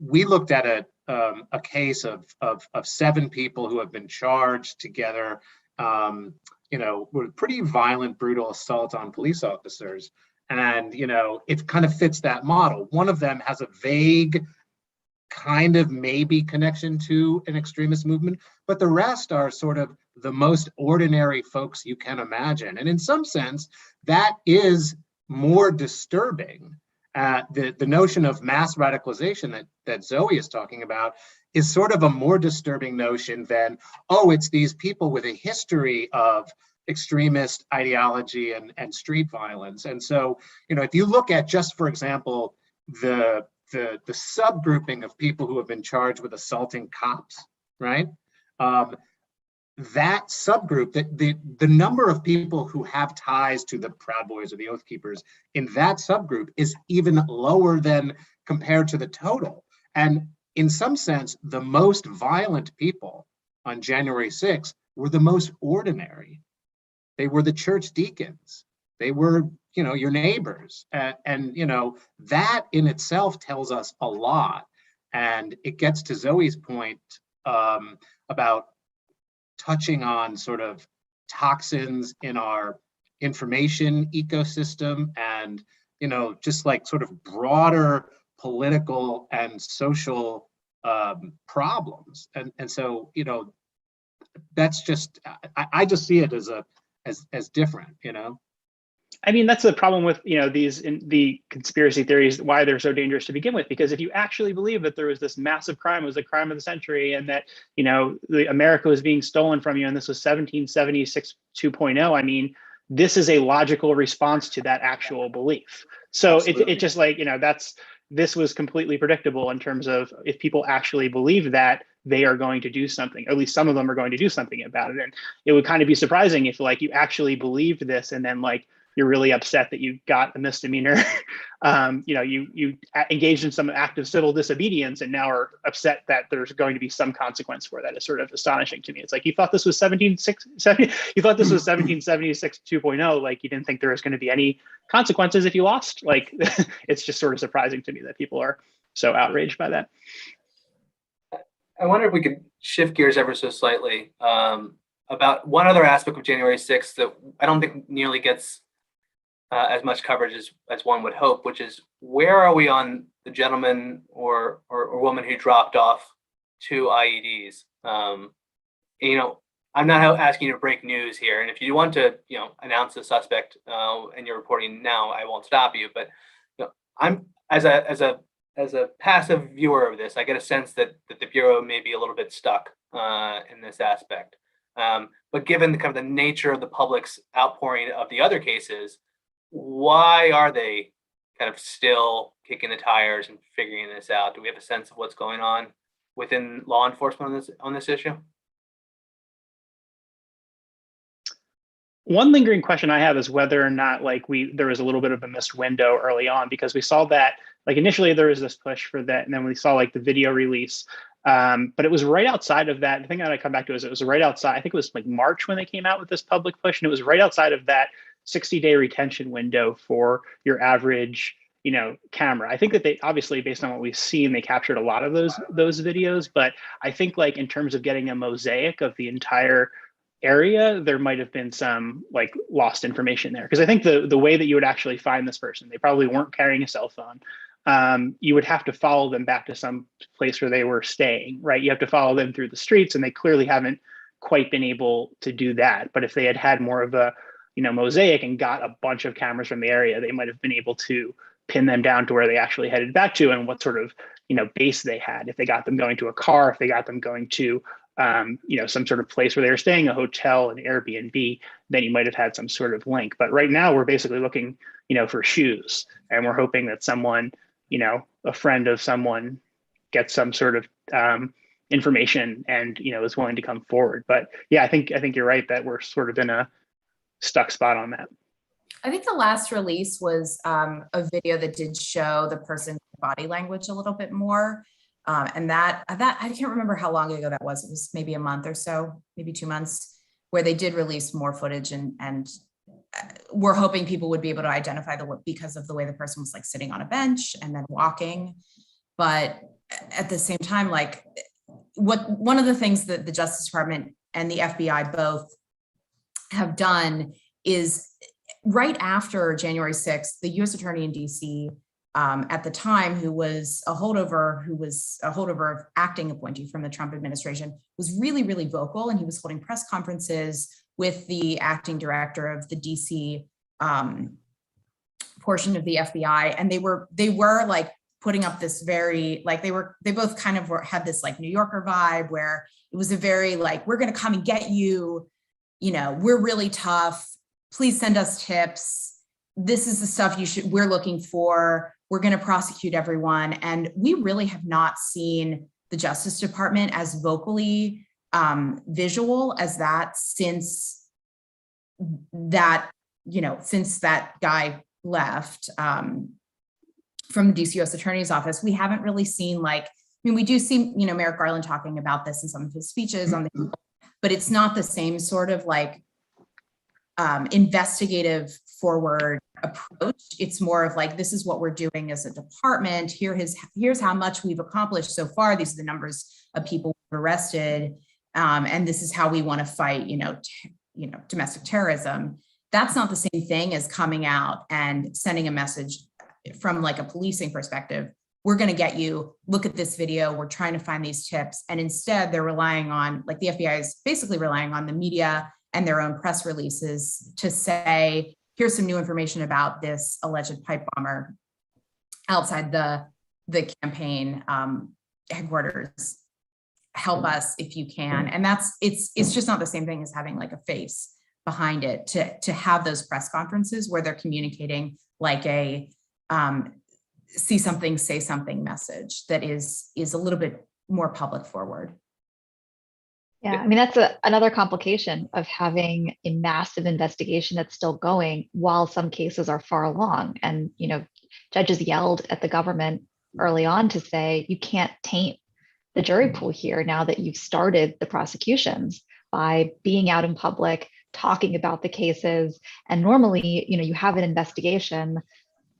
we looked at a case of 7 people who have been charged together, with pretty violent, brutal assault on police officers. And, it kind of fits that model. One of them has a vague kind of maybe connection to an extremist movement, but the rest are sort of the most ordinary folks you can imagine. And in some sense, that is more disturbing. The notion of mass radicalization that Zoe is talking about is sort of a more disturbing notion than, oh, it's these people with a history of extremist ideology and street violence. And so, if you look at just, for example, the subgrouping of people who have been charged with assaulting cops, right? That subgroup, the number of people who have ties to the Proud Boys or the Oath Keepers in that subgroup is even lower than compared to the total. And in some sense, the most violent people on January 6th were the most ordinary. They were the church deacons. They were, your neighbors. And that in itself tells us a lot. And it gets to Zoe's point about touching on sort of toxins in our information ecosystem and, just like sort of broader political and social problems. And so, that's just, I just see it as different, I mean, that's the problem with the conspiracy theories, why they're so dangerous to begin with. Because if you actually believe that there was this massive crime, it was the crime of the century, and that America was being stolen from you, and this was 1776 2.0, I mean, this is a logical response to that actual belief. So it just like this was completely predictable in terms of if people actually believe that, they are going to do something. Or at least some of them are going to do something about it. And it would kind of be surprising if you actually believed this and then you're really upset that you got a misdemeanor. You engaged in some act of civil disobedience and now are upset that there's going to be some consequence for that. Is sort of astonishing to me. It's like you thought this was 1776 2.0. You didn't think there was going to be any consequences if you lost. It's just sort of surprising to me that people are so outraged by that. I wonder if we could shift gears ever so slightly about one other aspect of January 6th that I don't think nearly gets as much coverage as one would hope, which is where are we on the gentleman or woman who dropped off 2 IEDs? I'm not asking you to break news here, and if you want to, announce the suspect and you're reporting now, I won't stop you. But I'm as a passive viewer of this, I get a sense that the Bureau may be a little bit stuck in this aspect. But given the kind of the nature of the public's outpouring of the other cases, why are they kind of still kicking the tires and figuring this out? Do we have a sense of what's going on within law enforcement on this issue? One lingering question I have is whether or not there was a little bit of a missed window early on, because we saw that initially there was this push for that, and then we saw the video release. But it was right outside of that. The thing that I come back to is it was right outside. I think it was March when they came out with this public push, and it was right outside of that 60-day retention window for your average, camera. I think that they obviously, based on what we've seen, they captured a lot of those videos. But I think in terms of getting a mosaic of the entire area, there might have been some lost information there. Because I think the way that you would actually find this person, they probably weren't carrying a cell phone. You would have to follow them back to some place where they were staying, right? You have to follow them through the streets, and they clearly haven't quite been able to do that. But if they had more of a mosaic and got a bunch of cameras from the area, they might have been able to pin them down to where they actually headed back to and what sort of base they had. If they got them going to a car, if they got them going to some sort of place where they were staying, a hotel, an Airbnb, then you might have had some sort of link. But right now we're basically looking for shoes, and we're hoping that someone, a friend of someone, gets some sort of information and is willing to come forward. But yeah, I think you're right that we're sort of in a stuck spot on that. I think the last release was a video that did show the person's body language a little bit more. And that I can't remember how long ago that was. It was maybe a month or so, maybe 2 months, where they did release more footage, and we're hoping people would be able to identify because of the way the person was sitting on a bench and then walking. But at the same time, one of the things that the Justice Department and the FBI both have done is right after January 6th, the U.S. Attorney in DC at the time, who was a holdover of acting appointee from the Trump administration, was really, really vocal, and he was holding press conferences with the acting director of the DC portion of the FBI, and they were putting up this very they both kind of had this New Yorker vibe, where it was a very we're going to come and get you. We're really tough. Please send us tips. This is the stuff we're looking for. We're going to prosecute everyone. And we really have not seen the Justice Department as vocally visual as that since that, since that guy left from the DC U.S. Attorney's Office. We haven't really seen we do see, Merrick Garland talking about this in some of his speeches on the, but it's not the same sort of investigative forward approach. It's more of this is what we're doing as a department. Here's how much we've accomplished so far. These are the numbers of people we've arrested. And this is how we want to fight, domestic terrorism. That's not the same thing as coming out and sending a message from a policing perspective. We're going to get you, look at this video. We're trying to find these tips. And instead they're relying on, the FBI is basically relying on the media and their own press releases to say, here's some new information about this alleged pipe bomber outside the campaign headquarters. Help us if you can. And it's just not the same thing as having a face behind it to have those press conferences where they're communicating a see something, say something message that is a little bit more public forward. Yeah, I mean, that's another complication of having a massive investigation that's still going while some cases are far along. And, judges yelled at the government early on to say, you can't taint the jury pool here now that you've started the prosecutions by being out in public, talking about the cases. And normally, you have an investigation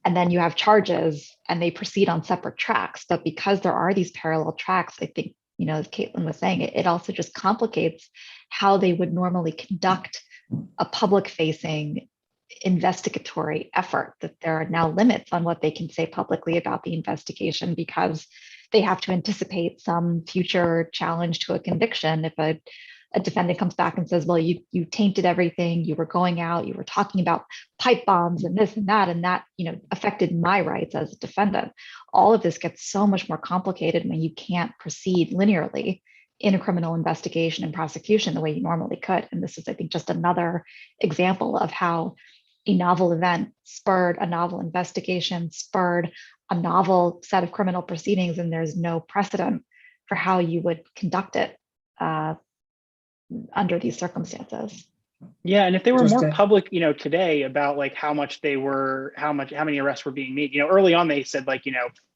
and then you have charges and they proceed on separate tracks. But because there are these parallel tracks, I think, as Caitlin was saying, it also just complicates how they would normally conduct a public-facing investigatory effort, that there are now limits on what they can say publicly about the investigation because they have to anticipate some future challenge to a conviction. If a defendant comes back and says, well, you tainted everything, you were going out, you were talking about pipe bombs and this and that, affected my rights as a defendant. All of this gets so much more complicated when you can't proceed linearly in a criminal investigation and prosecution the way you normally could. And this is, I think, just another example of how a novel event spurred a novel investigation, spurred a novel set of criminal proceedings, and there's no precedent for how you would conduct it under these circumstances. Yeah, and if they were Just more to- public, how much how many arrests were being made. Early on they said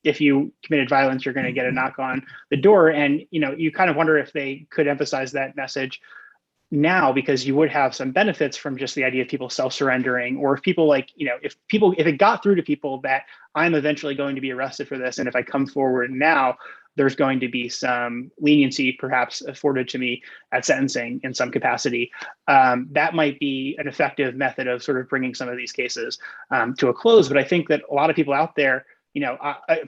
if you committed violence, you're going to get a knock on the door, and you kind of wonder if they could emphasize that message now, because you would have some benefits from just the idea of people self-surrendering, or if people if it got through to people that I'm eventually going to be arrested for this, and if I come forward now, there's going to be some leniency perhaps afforded to me at sentencing in some capacity. That might be an effective method of sort of bringing some of these cases to a close. But I think that a lot of people out there,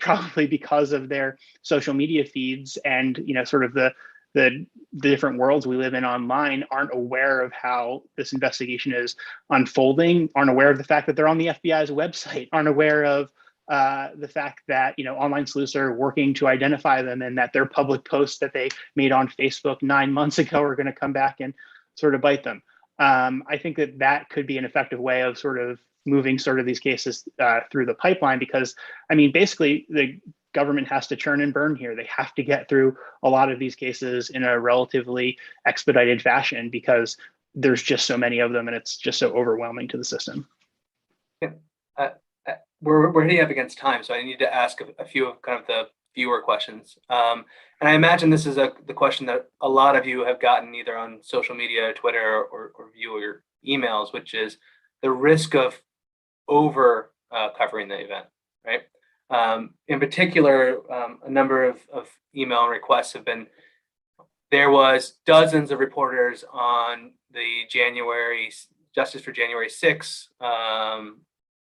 probably because of their social media feeds and, sort of the different worlds we live in online, aren't aware of how this investigation is unfolding, aren't aware of the fact that they're on the FBI's website, aren't aware of the fact that online sleuths are working to identify them, and that their public posts that they made on Facebook 9 months ago are going to come back and sort of bite them. I think that could be an effective way of sort of moving sort of these cases through the pipeline, because basically the government has to churn and burn here. They have to get through a lot of these cases in a relatively expedited fashion because there's just so many of them and it's just so overwhelming to the system. Yeah. We're hitting up against time, so I need to ask a few of kind of the viewer questions. And I imagine this is the question that a lot of you have gotten either on social media, Twitter, or viewer emails, which is the risk of over covering the event, right? In particular, a number of email requests have been, there was dozens of reporters on the Justice for January 6th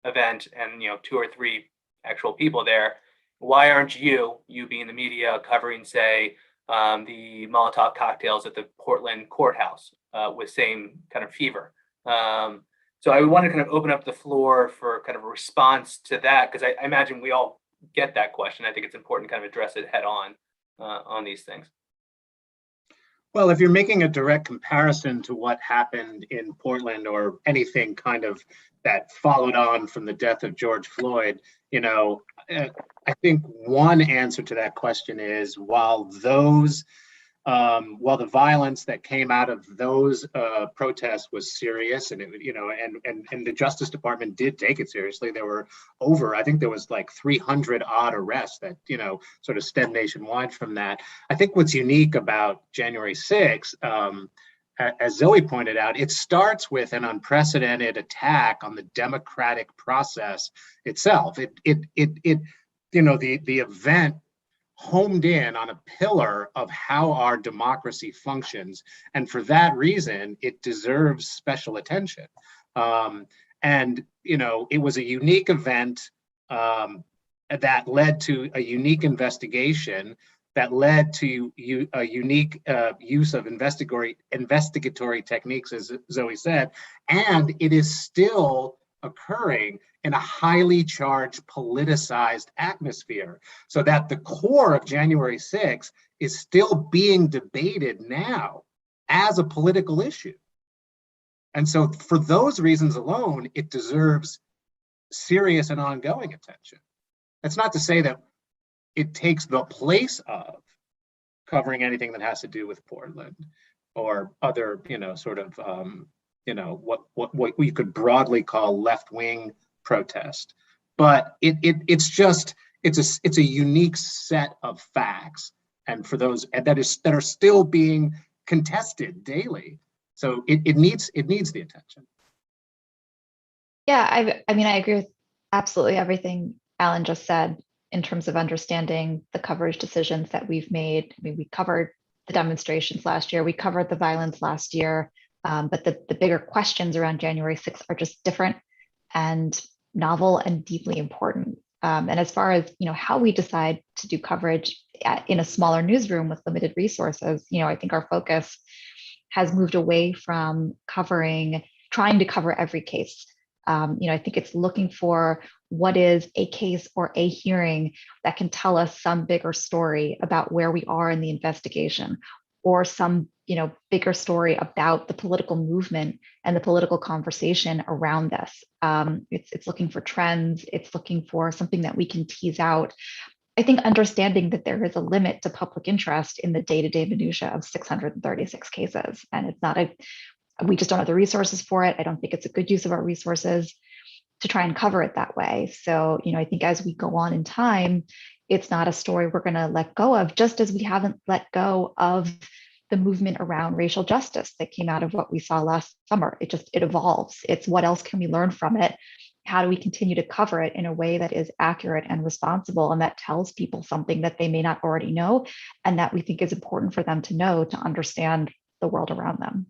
event, and 2 or 3 actual people there. Why aren't you being the media, covering, say, the Molotov cocktails at the Portland courthouse with same kind of fever? So I would want to kind of open up the floor for kind of a response to that, because I imagine we all get that question. I think it's important to kind of address it head on these things. Well, if you're making a direct comparison to what happened in Portland or anything kind of that followed on from the death of George Floyd, I think one answer to that question is, while those while the violence that came out of those protests was serious, and and the Justice Department did take it seriously. There were I think there was like 300 odd arrests that sort of stemmed nationwide from that. I think what's unique about January 6th, as Zoe pointed out, it starts with an unprecedented attack on the democratic process itself. The event homed in on a pillar of how our democracy functions. And for that reason, it deserves special attention. It was a unique event that led to a unique investigation that led to a unique use of investigatory techniques, as Zoe said, and it is still occurring in a highly charged, politicized atmosphere, so that the core of January 6th is still being debated now as a political issue. And so for those reasons alone, it deserves serious and ongoing attention. That's not to say that it takes the place of covering anything that has to do with Portland or other, what we could broadly call left-wing protest. But it's a unique set of facts, and for those that are still being contested daily. So it needs the attention. Yeah, I mean, I agree with absolutely everything Alan just said in terms of understanding the coverage decisions that we've made. I mean, we covered the demonstrations last year, we covered the violence last year, but the bigger questions around January 6th are just different and novel and deeply important. And as far as how we decide to do coverage in a smaller newsroom with limited resources, I think our focus has moved away from trying to cover every case. I think it's looking for what is a case or a hearing that can tell us some bigger story about where we are in the investigation, or some bigger story about the political movement and the political conversation around this. It's looking for trends. It's looking for something that we can tease out. I think understanding that there is a limit to public interest in the day-to-day minutia of 636 cases, and we just don't have the resources for it. I don't think it's a good use of our resources to try and cover it that way. So, I think as we go on in time, it's not a story we're going to let go of, just as we haven't let go of the movement around racial justice that came out of what we saw last summer. It evolves. It's what else can we learn from it? How do we continue to cover it in a way that is accurate and responsible, and that tells people something that they may not already know, and that we think is important for them to know to understand the world around them?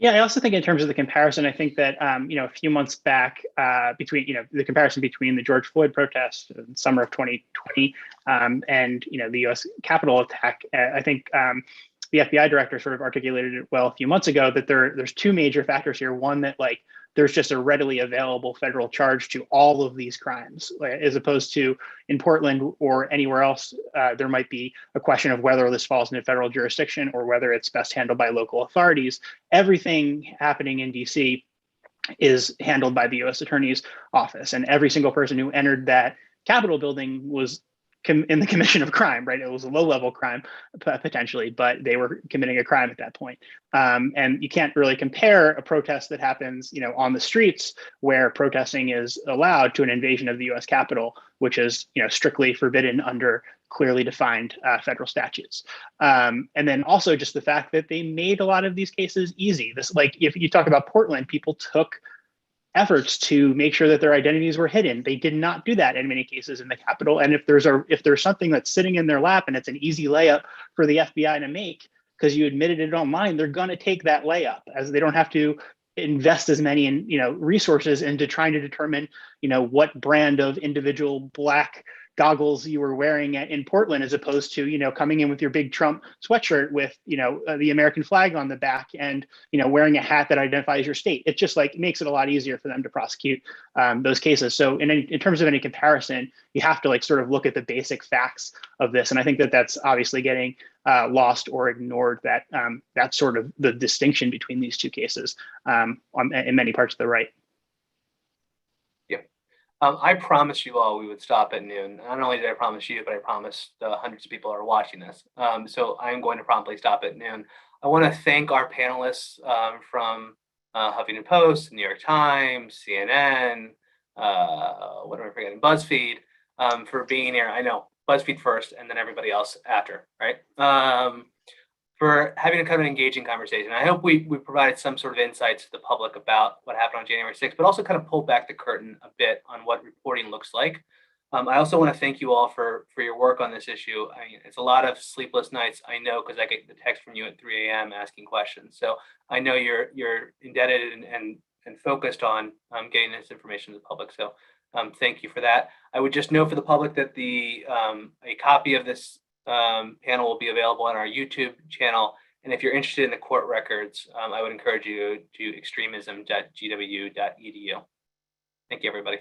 Yeah, I also think in terms of the comparison, I think that a few months back, between the comparison between the George Floyd protests in summer of 2020 and the U.S. Capitol attack, I think the FBI director sort of articulated it well a few months ago that there's two major factors here. One, that there's just a readily available federal charge to all of these crimes, as opposed to in Portland or anywhere else, there might be a question of whether this falls into federal jurisdiction or whether it's best handled by local authorities. Everything happening in DC is handled by the U.S. Attorney's Office, and every single person who entered that Capitol building was in the commission of crime, right? It was a low-level crime potentially, but they were committing a crime at that point. And you can't really compare a protest that happens, on the streets where protesting is allowed, to an invasion of the U.S. Capitol, which is, strictly forbidden under clearly defined federal statutes. And then also just the fact that they made a lot of these cases easy. If you talk about Portland, people took efforts to make sure that their identities were hidden. They did not do that in many cases in the Capitol. And if there's something that's sitting in their lap and it's an easy layup for the FBI to make because you admitted it online, they're going to take that layup, as they don't have to invest as many resources into trying to determine what brand of individual Black goggles you were wearing in Portland, as opposed to coming in with your big Trump sweatshirt with the American flag on the back and wearing a hat that identifies your state. It just makes it a lot easier for them to prosecute those cases. So in terms of any comparison, you have to sort of look at the basic facts of this, and I think that that's obviously getting lost or ignored. That's sort of the distinction between these two cases in many parts of the right. I promised you all we would stop at noon. Not only did I promise you, but I promised the hundreds of people who are watching this. So I'm going to promptly stop at noon. I want to thank our panelists from Huffington Post, New York Times, CNN, what am I forgetting? BuzzFeed, for being here. I know BuzzFeed first and then everybody else after, right? For having a kind of an engaging conversation. I hope we provided some sort of insights to the public about what happened on January 6th, but also kind of pulled back the curtain a bit on what reporting looks like. I also want to thank you all for your work on this issue. I mean, it's a lot of sleepless nights, I know, because I get the text from you at 3 a.m. asking questions. So I know you're indebted and focused on getting this information to the public. So thank you for that. I would just note for the public that a copy of this panel will be available on our YouTube channel. And if you're interested in the court records, I would encourage you to extremism.gw.edu. Thank you, everybody.